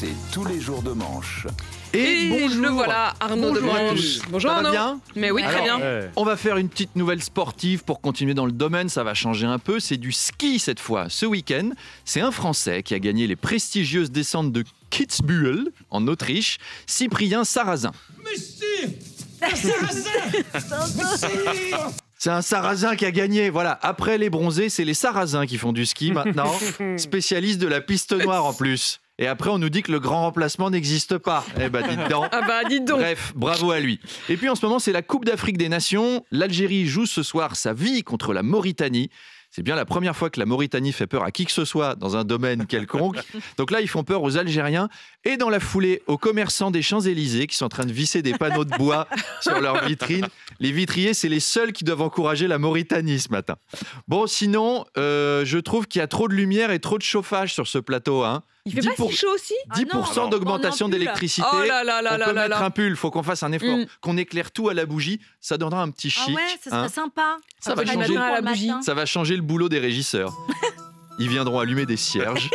c'est tous les jours de manche. Et bonjour. Le voilà, Arnaud de Manche. Bonjour Ça va Arnaud. bien ? Mais oui, très bien. On va faire une petite nouvelle sportive pour continuer dans le domaine, ça va changer un peu, c'est du ski cette fois. Ce week-end, c'est un Français qui a gagné les prestigieuses descentes de Kitzbühel en Autriche, Cyprien Sarrazin. C'est un Sarrazin qui a gagné, voilà. Après les bronzés, c'est les Sarrasins qui font du ski maintenant, spécialistes de la piste noire en plus. Et après, on nous dit que le grand remplacement n'existe pas. Eh ben, dites donc. Ah bah, dites donc. Bref, bravo à lui. Et puis en ce moment, c'est la Coupe d'Afrique des Nations. L'Algérie joue ce soir sa vie contre la Mauritanie. C'est bien la première fois que la Mauritanie fait peur à qui que ce soit dans un domaine quelconque. Donc là, ils font peur aux Algériens et dans la foulée aux commerçants des Champs-Élysées qui sont en train de visser des panneaux de bois sur leurs vitrines. Les vitriers, c'est les seuls qui doivent encourager la Mauritanie ce matin. Bon, sinon, je trouve qu'il y a trop de lumière et trop de chauffage sur ce plateau. Hein. Il fait pas si chaud aussi 10% d'augmentation d'électricité. Oh là là là on là peut là mettre là. un pull, il faut qu'on fasse un effort. Qu'on éclaire tout à la bougie, ça donnera un petit chic. Ah ouais, ça serait hein. sympa. Ça va ferait changer du à la pour le bougie. matin. Ça va changer le boulot des régisseurs. Ils viendront allumer des cierges.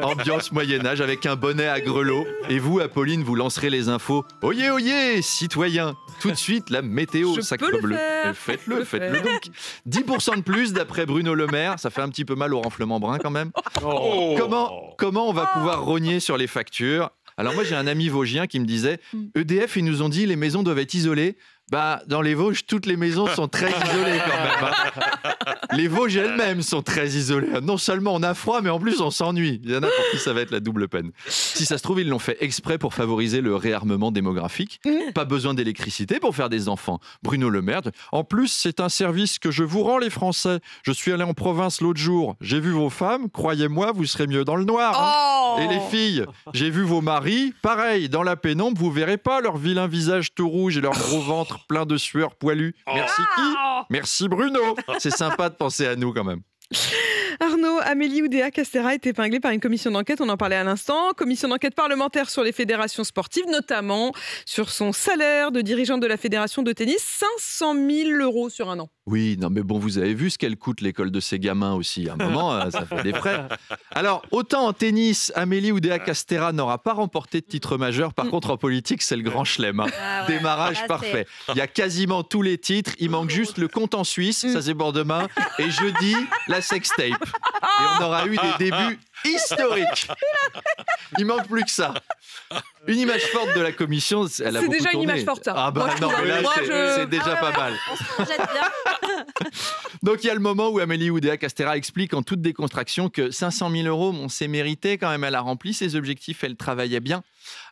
Ambiance Moyen-Âge avec un bonnet à grelots. Et vous, Apolline, vous lancerez les infos. Oyez, oyez, citoyens. Tout de suite, la météo, Je sacre peux le bleu. faire. Faites-le, Je peux faites-le le faire. donc. 10% de plus d'après Bruno Le Maire. Ça fait un petit peu mal au renflement brun quand même. Oh. Comment on va pouvoir rogner sur les factures ? Alors moi, j'ai un ami vosgien qui me disait EDF, ils nous ont dit les maisons doivent être isolées. Bah, dans les Vosges, toutes les maisons sont très isolées quand même. Hein. Les Vosges elles-mêmes sont très isolées. Non seulement on a froid, mais en plus on s'ennuie. Il y en a pour qui ça va être la double peine. Si ça se trouve, ils l'ont fait exprès pour favoriser le réarmement démographique. Pas besoin d'électricité pour faire des enfants. Bruno Le Maire. En plus, c'est un service que je vous rends les Français. Je suis allé en province l'autre jour. J'ai vu vos femmes. Croyez-moi, vous serez mieux dans le noir. Hein. Oh. Et les filles, j'ai vu vos maris. Pareil, dans la pénombre, vous verrez pas leur vilain visage tout rouge et leur gros ventre plein de sueur poilue. Merci qui ? Merci Bruno. C'est sympa de penser à nous quand même. Arnaud, Amélie Oudéa Castéra est épinglée par une commission d'enquête, on en parlait à l'instant, commission d'enquête parlementaire sur les fédérations sportives, notamment sur son salaire de dirigeante de la fédération de tennis, 500 000 € sur un an. Oui, non mais bon, vous avez vu ce qu'elle coûte l'école de ces gamins aussi. À un moment, ça fait des frais. Alors, autant en tennis, Amélie Oudéa Castéra n'aura pas remporté de titre majeur. Par contre, en politique, c'est le grand chelem. Hein. Ah ouais. Démarrage Là, parfait. Il y a quasiment tous les titres. Il manque juste le compte en Suisse, ça c'est bord de main. Et jeudi, la sextape. Et on aura eu des débuts historiques. Il manque plus que ça. Une image forte de la commission, elle a C'est beaucoup déjà une tourné. image forte, ça. Ah bah Moi, je non, trouve. mais là, Moi, c'est déjà pas mal. On se projette bien. Donc il y a le moment où Amélie Oudéa Castéra explique en toute décontraction que 500 000 €, c'est mérité quand même. Elle a rempli ses objectifs, elle travaillait bien.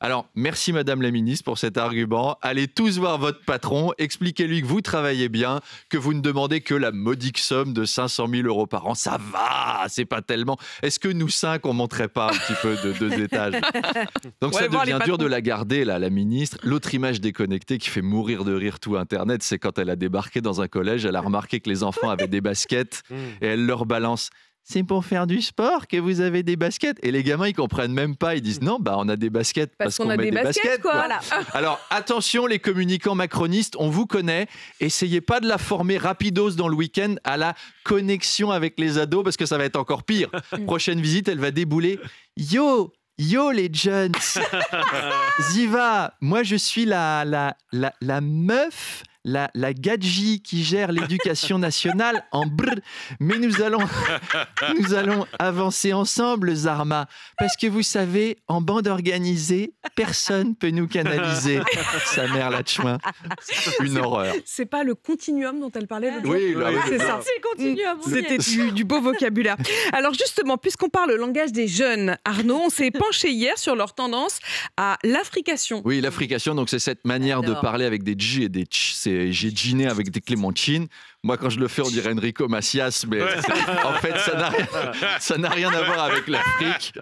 Alors, merci Madame la Ministre pour cet argument. Allez tous voir votre patron, expliquez-lui que vous travaillez bien, que vous ne demandez que la modique somme de 500 000 € par an. Ça va, c'est pas tellement. Est-ce que nous 5, on monterait pas un petit peu de 2 étages ? Donc Ouais, ça voir les devient dur patrons. de la garder, là, la ministre. L'autre image déconnectée qui fait mourir de rire tout Internet, c'est quand elle a débarqué dans un collège, elle a remarqué que les enfants avaient des baskets et elle leur balance. C'est pour faire du sport que vous avez des baskets. Et les gamins, ils comprennent même pas. Ils disent non, bah on a des baskets parce qu'on a met des baskets, quoi. Voilà. Alors attention, les communicants macronistes, on vous connaît. Essayez pas de la former rapidos dans le week-end à la connexion avec les ados parce que ça va être encore pire. Prochaine visite, elle va débouler. Yo les jeunes, Ziva, moi je suis la meuf, la gadji qui gère l'éducation nationale en brr. Mais nous allons avancer ensemble, Zarma, parce que vous savez, en bande organisée, personne peut nous canaliser. Sa mère la chouin. Une horreur. C'est pas le continuum dont elle parlait l'autre jour. Oui, là, oui, c'est ça. C'est continue à bouger. C'était du beau vocabulaire. Alors justement, puisqu'on parle le langage des jeunes, Arnaud, on s'est penché hier sur leur tendance à l'africation. Oui, l'africation, donc c'est cette manière de J'adore. parler avec des dj et des tch. J'ai dîné avec des clémentines. Moi, quand je le fais, on dirait Enrico Macias, mais en fait, ça n'a rien à voir avec l'Afrique.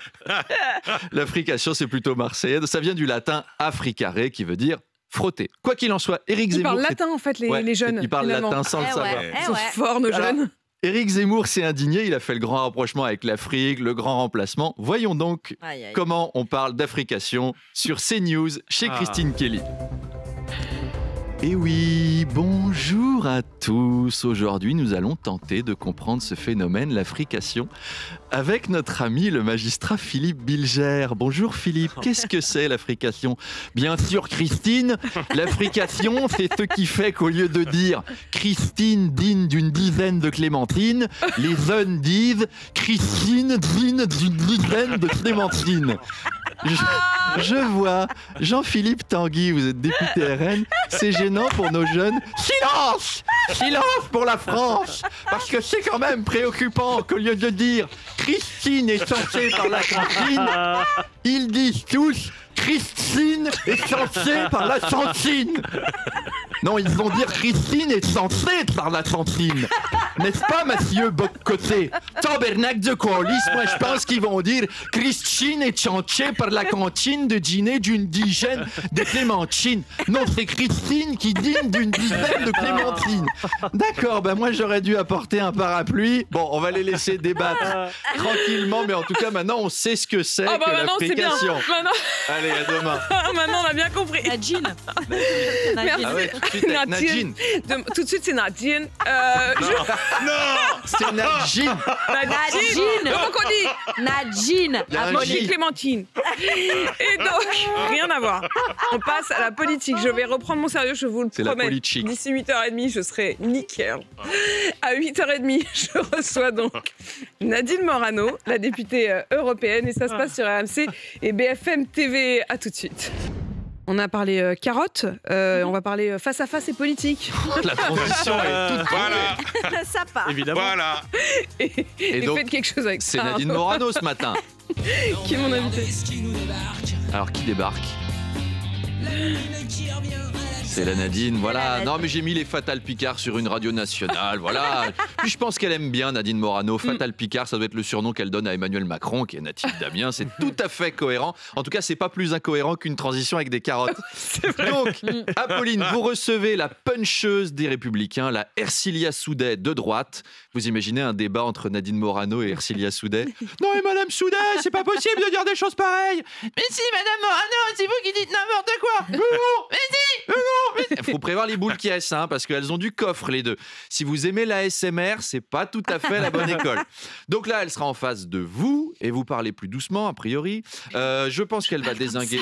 L'africation, c'est plutôt marseillais. Ça vient du latin africare, qui veut dire frotter. Quoi qu'il en soit, Éric Ils Zemmour... parlent c'est- latin, en fait, Ouais, les jeunes. Ils parlent finalement. latin sans le Eh savoir. ouais. Ils sont ouais. forts, nos Alors, jeunes. Éric Zemmour s'est indigné, il a fait le grand rapprochement avec l'Afrique, le grand remplacement. Voyons donc Aïe, aïe. comment on parle d'africation sur CNews chez Christine Kelly. Et oui, bonjour à tous. Aujourd'hui, nous allons tenter de comprendre ce phénomène, la frication, avec notre ami le magistrat Philippe Bilger. Bonjour Philippe, qu'est-ce que c'est la frication ? Bien sûr Christine, la frication c'est ce qui fait qu'au lieu de dire Christine digne d'une dizaine de clémentines, les jeunes disent Christine digne d'une dizaine de clémentines. Je vois Jean-Philippe Tanguy, vous êtes député RN, c'est gênant pour nos jeunes. Silence ! Silence pour la France ! Parce que c'est quand même préoccupant qu'au lieu de dire Christine est censée par la cantine, ils disent tous Christine est censée par la cantine. Non, ils vont dire Christine est censée par la cantine. N'est-ce pas, monsieur Boccoté ? Tabernacle de colis, moi je pense qu'ils vont dire Christine est censée par la cantine de dîner d'une dizaine de clémentines. Non, c'est Christine qui dîne d'une dizaine de clémentines. D'accord, ben moi j'aurais dû apporter un parapluie. Bon, on va les laisser débattre tranquillement, mais en tout cas maintenant on sait ce que c'est que la maintenant c'est bien. frication. Maintenant, Allez, à demain. maintenant, on a bien compris. Nadine. Merci. Ah ouais, tout de suite avec Nadine. Tout de suite, c'est Nadine. C'est Nadine. Nadine. Comment qu'on dit Nadine. Il y a un Moi, je J. dis Clémentine. Et donc, rien à voir. On passe à la politique. Je vais reprendre mon sérieux, je vous le C'est la promets. politique. D'ici 8h30, je serai nickel. À 8h30, je reçois donc Nadine Morano, la députée européenne. Et ça se passe sur RMC et BFM TV. À tout de suite. On a parlé carottes, on va parler face à face et politique. La transition est toute Voilà, Ça part. Évidemment. voilà. Et donc, faites quelque chose avec c'est ça. Nadine Morano ce matin. Qui est mon invité. Alors qui débarque ? C'est la Nadine, voilà. Non mais j'ai mis les Fatal Picard sur une radio nationale, voilà. Puis je pense qu'elle aime bien Nadine Morano. Fatal Picard, ça doit être le surnom qu'elle donne à Emmanuel Macron, qui est natif d'Amiens. C'est tout à fait cohérent. En tout cas, c'est pas plus incohérent qu'une transition avec des carottes. Donc, Apolline, vous recevez la puncheuse des Républicains, la Ercilia Soudet de droite. Vous imaginez un débat entre Nadine Morano et Ercilia Soudet ? Non mais Madame Soudet, c'est pas possible de dire des choses pareilles. Mais si, Madame Morano, c'est vous qui dites n'importe quoi. Mais non, mais si, mais non. Il faut prévoir les boules qui restent, hein, parce qu'elles ont du coffre, les deux. Si vous aimez la ASMR, c'est pas tout à fait la bonne école. Donc là, elle sera en face de vous, et vous parlez plus doucement, a priori. Je pense qu'elle va dézinguer...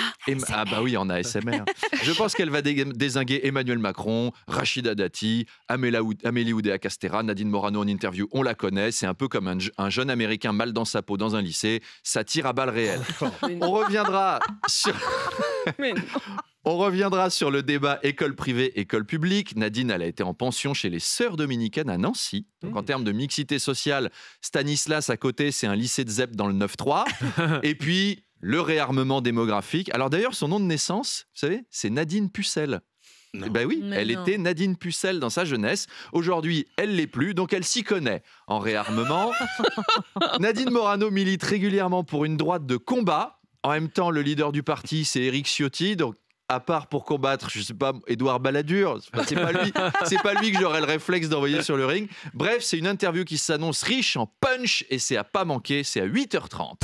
Ah bah oui, en ASMR. Je pense qu'elle va dézinguer Emmanuel Macron, Rachida Dati, Amélie Oudéa-Castéra, Nadine Morano en interview, on la connaît. C'est un peu comme un jeune Américain mal dans sa peau dans un lycée. Ça tire à balles réelles. On reviendra sur... Mais non. On reviendra sur le débat école privée, école publique. Nadine, elle a été en pension chez les Sœurs Dominicaines à Nancy. Donc en termes de mixité sociale, Stanislas à côté, c'est un lycée de ZEP dans le 9-3. Et puis, le réarmement démographique. Alors d'ailleurs, son nom de naissance, vous savez, c'est Nadine Pucelle. Eh ben oui, Mais elle non. était Nadine Pucelle dans sa jeunesse. Aujourd'hui, elle l'est plus, donc elle s'y connaît en réarmement. Nadine Morano milite régulièrement pour une droite de combat. En même temps, le leader du parti, c'est Éric Ciotti. Donc à part pour combattre, je sais pas, Édouard Balladur, c'est pas lui que j'aurais le réflexe d'envoyer sur le ring. Bref, c'est une interview qui s'annonce riche en punch et c'est à pas manquer, c'est à 8h30.